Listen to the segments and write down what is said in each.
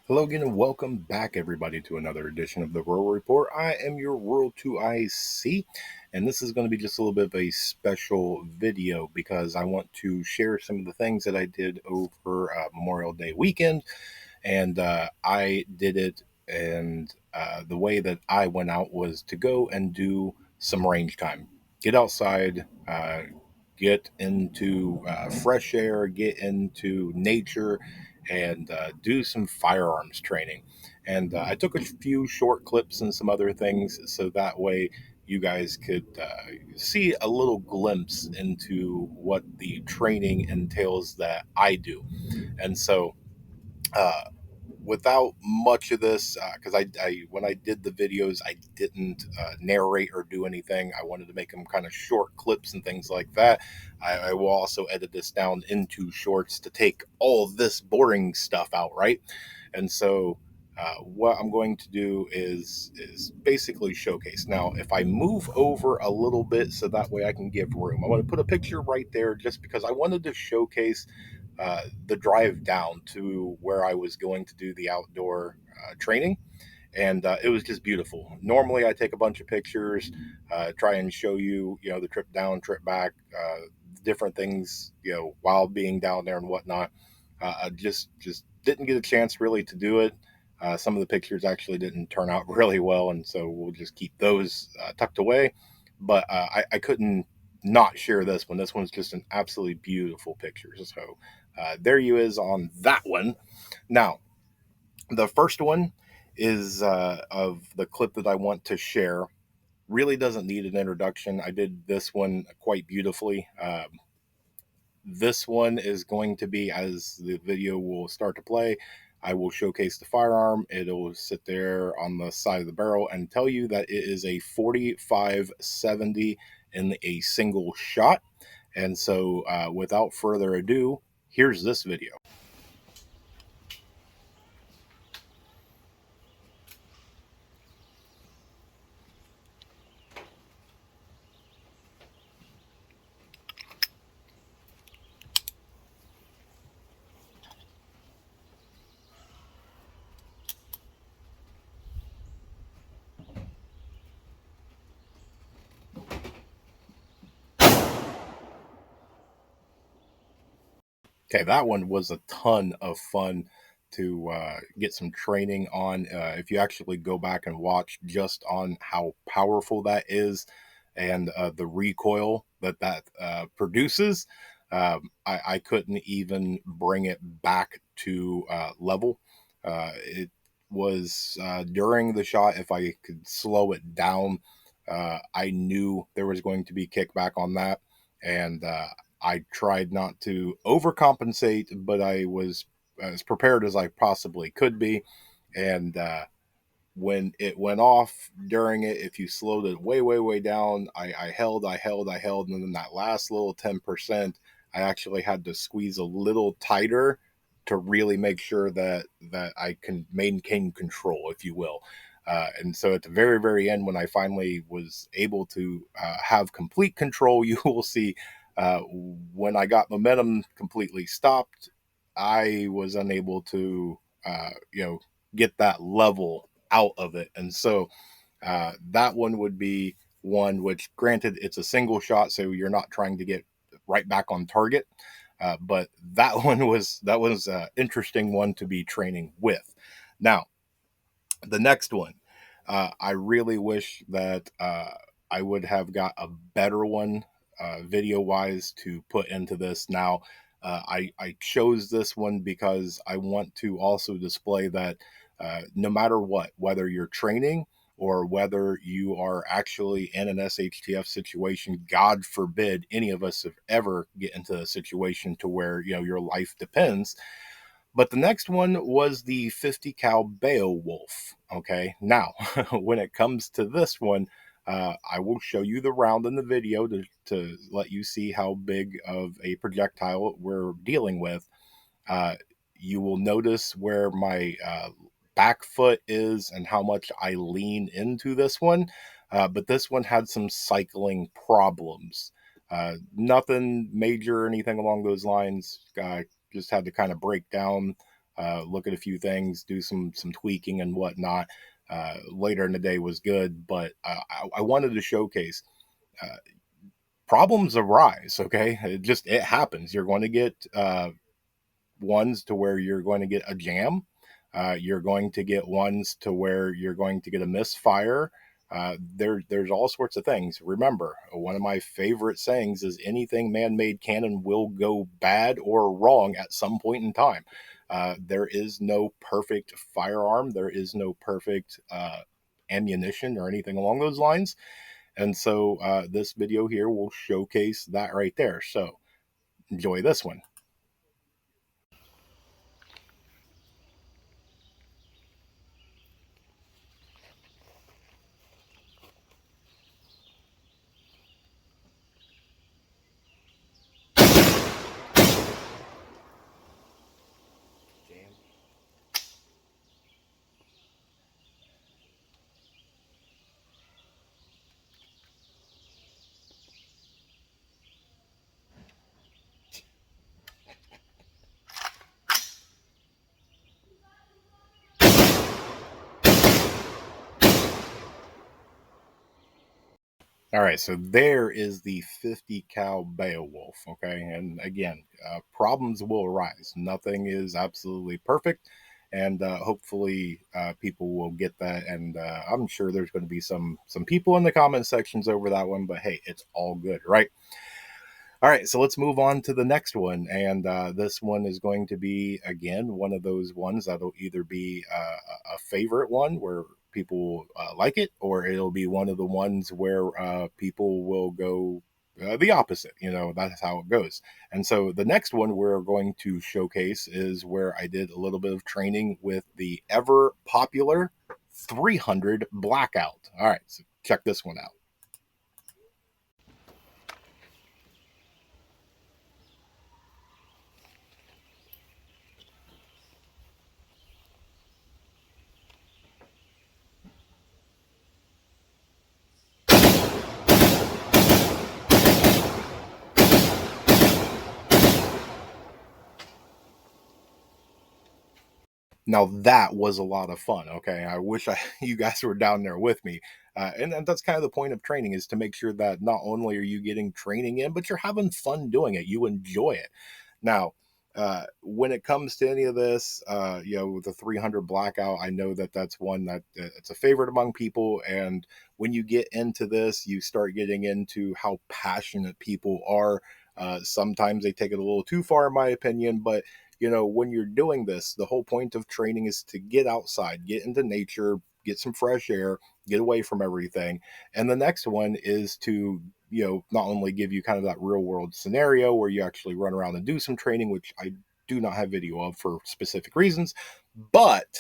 Hello again and welcome back everybody to another edition of the Rural Report. I am your Rural 2IC and this is going to be just a little bit of a special video because I want to share some of the things that I did over Memorial Day weekend and I did it and the way that I went out was to go and do some range time. Get outside, get into fresh air, get into nature, and do some firearms training. And I took a few short clips and some other things so that way you guys could see a little glimpse into what the training entails that I do. And so, uh, without much of this, because I when I did the videos, I didn't narrate or do anything. I wanted to make them kind of short clips and things like that. I will also edit this down into shorts to take all this boring stuff out, right? And so what I'm going to do is basically showcase. Now, if I move over a little bit so that way I can give room, I want to put a picture right there just because I wanted to showcase the drive down to where I was going to do the outdoor training. And it was just beautiful. Normally, I take a bunch of pictures, try and show you, the trip down, trip back, different things, while being down there and whatnot. I just didn't get a chance really to do it. Some of the pictures actually didn't turn out really well, and so we'll just keep those tucked away. But I couldn't not share this one. This one's just an absolutely beautiful picture. So there you is on that one. Now, the first one is of the clip that I want to share. Really doesn't need an introduction. I did this one quite beautifully. This one is going to be, as the video will start to play, I will showcase the firearm. It'll sit there on the side of the barrel and tell you that it is a 45-70 in a single shot. And so, without further ado, here's this video. Okay, that one was a ton of fun to get some training on. If you actually go back and watch just on how powerful that is and the recoil that produces, I couldn't even bring it back to level. It was during the shot, if I could slow it down, I knew there was going to be kickback on that. And I tried not to overcompensate, but I was as prepared as I possibly could be. And when it went off during it, if you slowed it way, way, way down, I held. And then that last little 10%, I actually had to squeeze a little tighter to really make sure that I can maintain control, if you will. And so at the very, very end, when I finally was able to have complete control, you will see when I got momentum completely stopped, I was unable to, get that level out of it. And so that one would be one which, granted, it's a single shot, so you're not trying to get right back on target. But that was an interesting one to be training with. Now, the next one, I really wish that I would have got a better one video wise to put into this. Now, I chose this one because I want to also display that no matter what, whether you're training or whether you are actually in an SHTF situation, God forbid any of us have ever get into a situation to where your life depends. But the next one was the 50 cal Beowulf. Okay, now when it comes to this one, I will show you the round in the video to let you see how big of a projectile we're dealing with. Uh, you will notice where my back foot is and how much I lean into this one. But this one had some cycling problems. Nothing major or anything along those lines. Just had to kind of break down look at a few things, do some tweaking and whatnot. Later in the day was good, but I wanted to showcase uh, problems arise. Okay, it happens. You're going to get ones to where you're going to get a jam. You're going to get ones to where you're going to get a misfire. There's all sorts of things. Remember, one of my favorite sayings is anything man-made can and will go bad or wrong at some point in time. There is no perfect firearm. There is no perfect ammunition or anything along those lines. And so this video here will showcase that right there. So enjoy this one. All right, so there is the 50 cal Beowulf. Okay, and again, problems will arise. Nothing is absolutely perfect, and hopefully, people will get that. And I'm sure there's going to be some people in the comment sections over that one, but hey, it's all good, right? All right, so let's move on to the next one. And this one is going to be, again, one of those ones that'll either be a favorite one where people like it, or it'll be one of the ones where people will go the opposite. You know, that's how it goes. And so the next one we're going to showcase is where I did a little bit of training with the ever popular 300 Blackout. All right, so check this one out. Now that was a lot of fun. Okay, I wish you guys were down there with me, and that's kind of the point of training, is to make sure that not only are you getting training in, but you're having fun doing it. You enjoy it. Now, when it comes to any of this, with the 300 Blackout, I know that that's one that it's a favorite among people. And when you get into this, you start getting into how passionate people are. Sometimes they take it a little too far, in my opinion, but when you're doing this, the whole point of training is to get outside, get into nature, get some fresh air, get away from everything. And the next one is to, not only give you kind of that real world scenario where you actually run around and do some training, which I do not have video of for specific reasons, but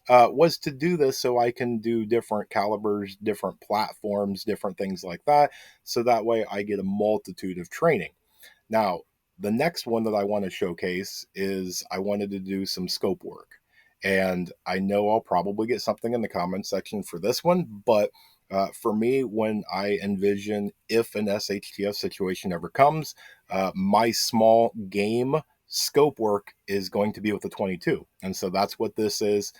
was to do this so I can do different calibers, different platforms, different things like that. So that way I get a multitude of training. Now, the next one that I want to showcase is I wanted to do some scope work. And I know I'll probably get something in the comment section for this one, but for me, when I envision if an SHTF situation ever comes, my small game scope work is going to be with the 22. And so that's what this is.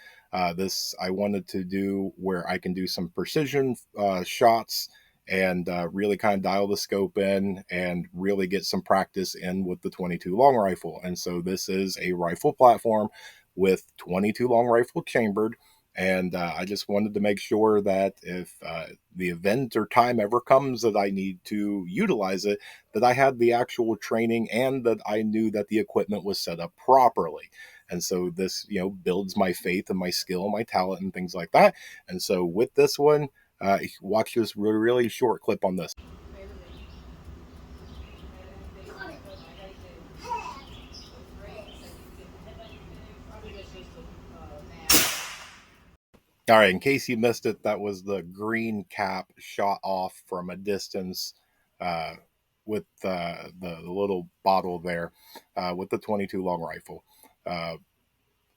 This I wanted to do where I can do some precision shots and really kind of dial the scope in and really get some practice in with the 22 long rifle. And so this is a rifle platform with 22 long rifle chambered. And I just wanted to make sure that if the event or time ever comes that I need to utilize it, that I had the actual training and that I knew that the equipment was set up properly. And so this, builds my faith and my skill and my talent and things like that. And so with this one, watch this really, really short clip on this. All right, in case you missed it, that was the green cap shot off from a distance uh, with the little bottle there with the 22 long rifle. It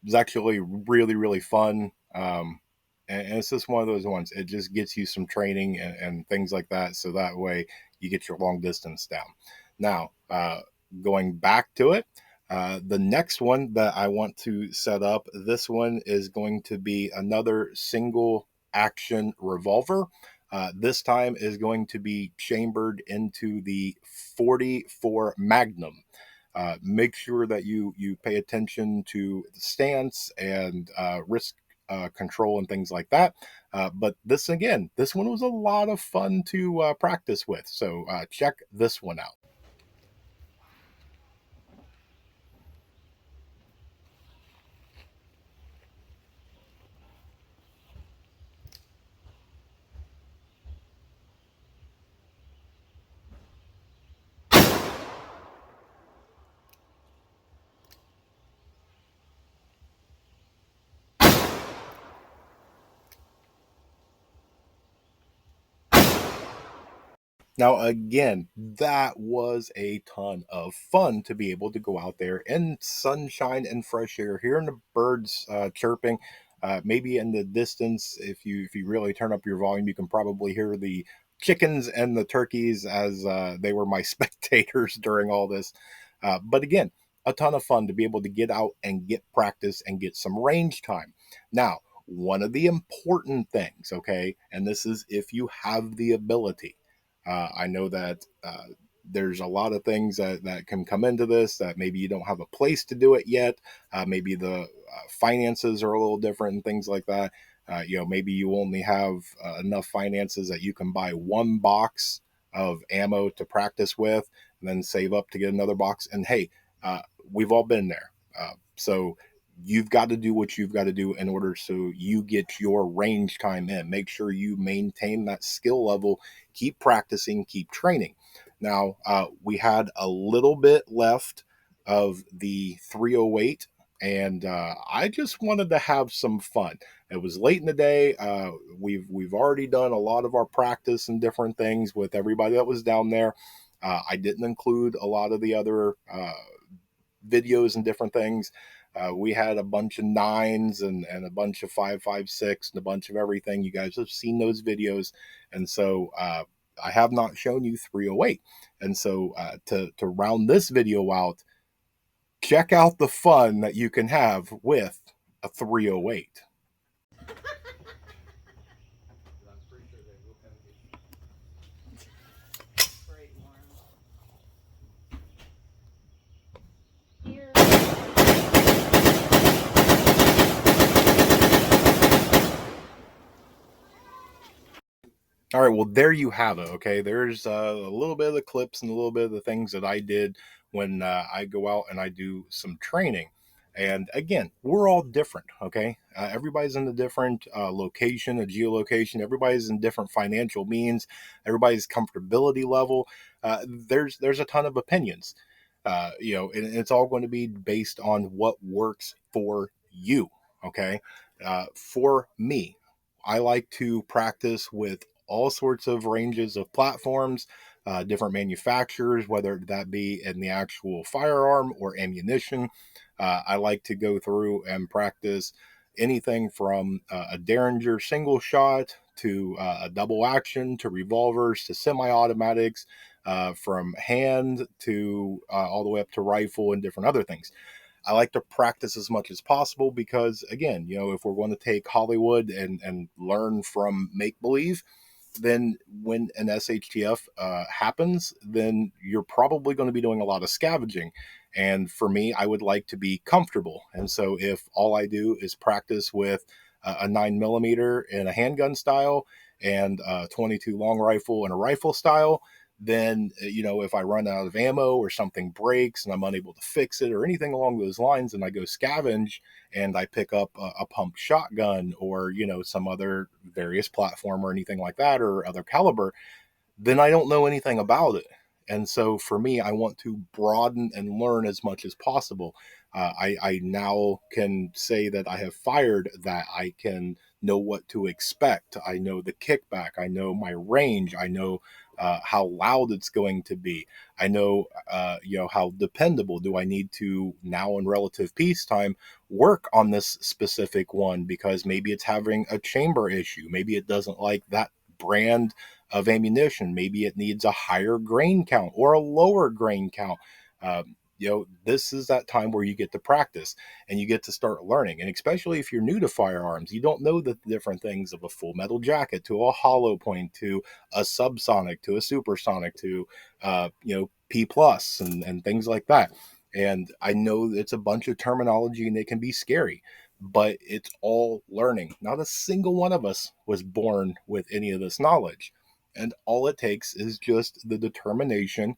was actually really, really fun. And it's just one of those ones. It just gets you some training and things like that. So that way you get your long distance down. Now, going back to it, The next one that I want to set up, this one is going to be another single action revolver. This time is going to be chambered into the 44 Magnum. Make sure that you pay attention to the stance and risk control and things like that. But this one was a lot of fun to practice with. So check this one out. Now, again, that was a ton of fun to be able to go out there in sunshine and fresh air, hearing the birds chirping. Maybe in the distance, if you really turn up your volume, you can probably hear the chickens and the turkeys as they were my spectators during all this. But again, a ton of fun to be able to get out and get practice and get some range time. Now, one of the important things, okay, and this is if you have the ability, I know that there's a lot of things that can come into this that maybe you don't have a place to do it yet. Maybe the finances are a little different and things like that. Maybe you only have enough finances that you can buy one box of ammo to practice with and then save up to get another box. And hey, uh, we've all been there. So you've got to do what you've got to do in order so you get your range time in. Make sure you maintain that skill level, keep practicing, keep training. Now, we had a little bit left of the 308, and I just wanted to have some fun. It was late in the day. We've already done a lot of our practice and different things with everybody that was down there. I didn't include a lot of the other videos and different things. We had a bunch of nines and a bunch of 5.56 and a bunch of everything. You guys have seen those videos, and so I have not shown you 308. And so to round this video out, check out the fun that you can have with a 308. Great, Lauren. Here. All right, well, there you have it. Okay, there's a little bit of the clips and a little bit of the things that I did when I go out and I do some training. And again, we're all different. Okay, everybody's in a different location, a geolocation. Everybody's in different financial means. Everybody's comfortability level. There's a ton of opinions. And it's all going to be based on what works for you. Okay, for me, I like to practice with all sorts of ranges of platforms, different manufacturers, whether that be in the actual firearm or ammunition. I like to go through and practice anything from a Derringer single shot to a double action to revolvers to semi automatics, from hand to all the way up to rifle and different other things. I like to practice as much as possible because, again, if we're going to take Hollywood and learn from make believe, then when an SHTF happens, then you're probably going to be doing a lot of scavenging. And for me, I would like to be comfortable. And so if all I do is practice with a 9 millimeter in a handgun style and a 22 long rifle in a rifle style, then if I run out of ammo or something breaks and I'm unable to fix it or anything along those lines, and I go scavenge and I pick up a pump shotgun or some other various platform or anything like that or other caliber, then I don't know anything about it. And so for me, I want to broaden and learn as much as possible. I now can say that I have fired, that I can know what to expect. I know the kickback. I know my range. I know how loud it's going to be. I know, how dependable do I need to now in relative peacetime work on this specific one because maybe it's having a chamber issue. Maybe it doesn't like that brand of ammunition. Maybe it needs a higher grain count or a lower grain count. this is that time where you get to practice and you get to start learning. And especially if you're new to firearms, you don't know the different things of a full metal jacket to a hollow point to a subsonic to a supersonic to P plus and things like that. And I know it's a bunch of terminology and it can be scary, but it's all learning. Not a single one of us was born with any of this knowledge. And all it takes is just the determination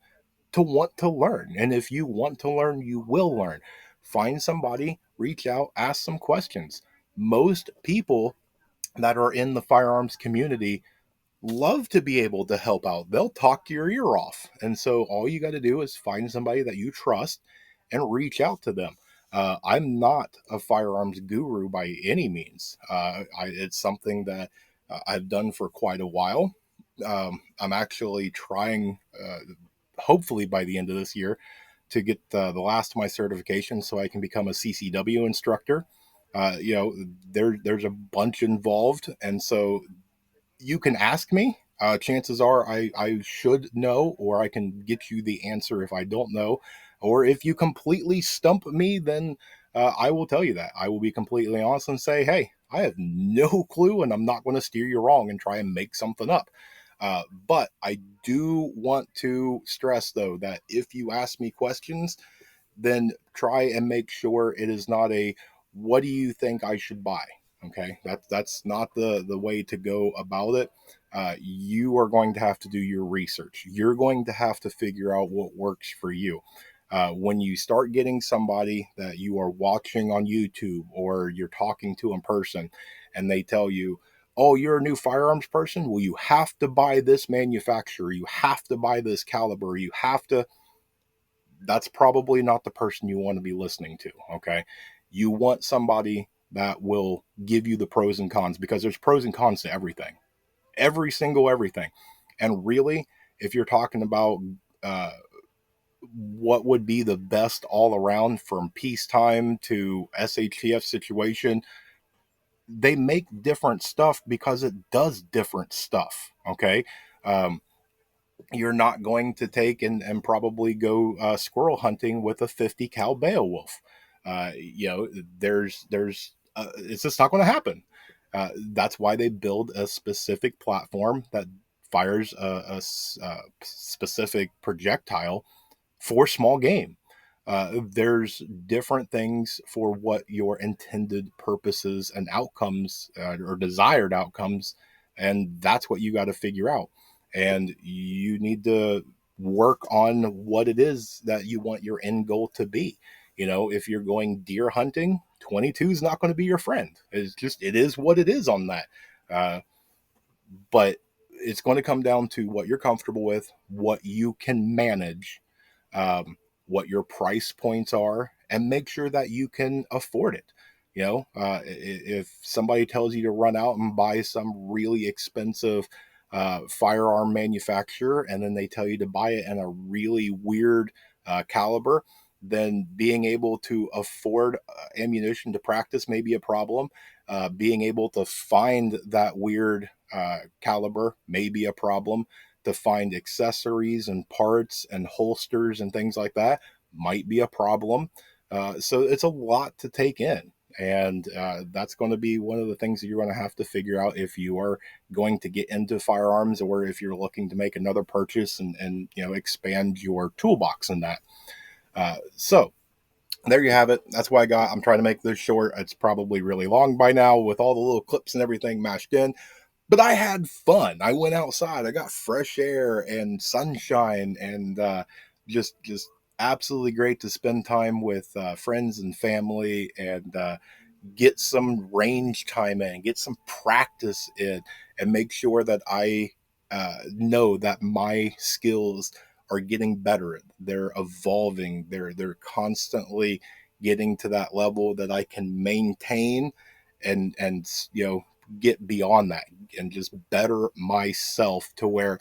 to want to learn. And if you want to learn, you will learn. Find somebody, reach out, ask some questions. Most people that are in the firearms community love to be able to help out. They'll talk your ear off. And so all you got to do is find somebody that you trust and reach out to them. I'm not a firearms guru by any means. It's something that I've done for quite a while. I'm actually trying, hopefully by the end of this year, to get the last of my certifications so I can become a CCW instructor. There's a bunch involved, and so you can ask me. Chances are I should know, or I can get you the answer if I don't know. Or if you completely stump me, then I will tell you that. I will be completely honest and say, hey, I have no clue, and I'm not going to steer you wrong and try and make something up. But I do want to stress, though, that if you ask me questions, then try and make sure it is not a what do you think I should buy? Okay, that's not the way to go about it. You are going to have to do your research. You're going to have to figure out what works for you. When you start getting somebody that you are watching on YouTube or you're talking to in person, and they tell you, "Oh, you're a new firearms person. Well, you have to buy this manufacturer. You have to buy this caliber. You have to." That's probably not the person you want to be listening to. Okay. You want somebody that will give you the pros and cons because there's pros and cons to everything, every single everything. And really, if you're talking about uh, what would be the best all around from peacetime to SHTF situation, they make different stuff because it does different stuff. Okay. Um, you're not going to take and probably go squirrel hunting with a 50 cal Beowulf. There's it's just not going to happen. That's why they build a specific platform that fires a specific projectile for small game. There's different things for what your intended purposes and outcomes or desired outcomes, and that's what you got to figure out. And you need to work on what it is that you want your end goal to be. If you're going deer hunting, 22 is not going to be your friend. It is what it is on that. Uh, but it's going to come down to what you're comfortable with, what you can manage, what your price points are, and make sure that you can afford it. If somebody tells you to run out and buy some really expensive firearm manufacturer, and then they tell you to buy it in a really weird caliber, then being able to afford ammunition to practice may be a problem. Being able to find that weird caliber may be a problem. To find accessories and parts and holsters and things like that might be a problem. So it's a lot to take in. And that's going to be one of the things that you're going to have to figure out if you are going to get into firearms or if you're looking to make another purchase and expand your toolbox in that. So there you have it. That's why I'm trying to make this short. It's probably really long by now with all the little clips and everything mashed in, but I had fun. I went outside. I got fresh air and sunshine, and just absolutely great to spend time with friends and family and get some range time in, get some practice in, and make sure that I know that my skills are getting better. They're evolving. They're constantly getting to that level that I can maintain and get beyond that and just better myself to where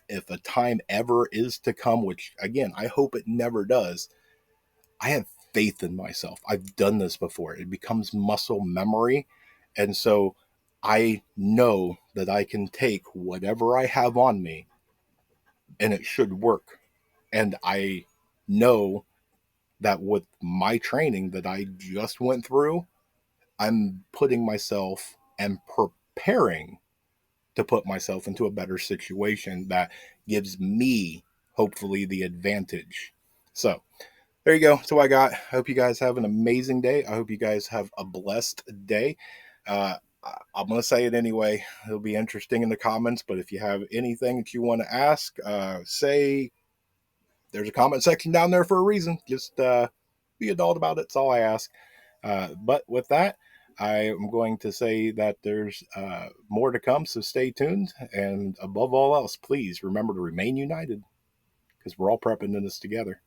if a time ever is to come, which again I hope it never does, I have faith in myself. I've done this before. It becomes muscle memory. And so I know that I can take whatever I have on me and it should work. And I know that with my training that I just went through, I'm putting myself and preparing to put myself into a better situation that gives me hopefully the advantage. So there you go. That's what I got. I hope you guys have an amazing day. I hope you guys have a blessed day. I'm going to say it anyway. It'll be interesting in the comments, but if you have anything that you want to ask, say there's a comment section down there for a reason. Just be adult about it. That's all I ask. But with that, I am going to say that there's more to come, so stay tuned. And above all else, please remember to remain united because we're all prepping in this together.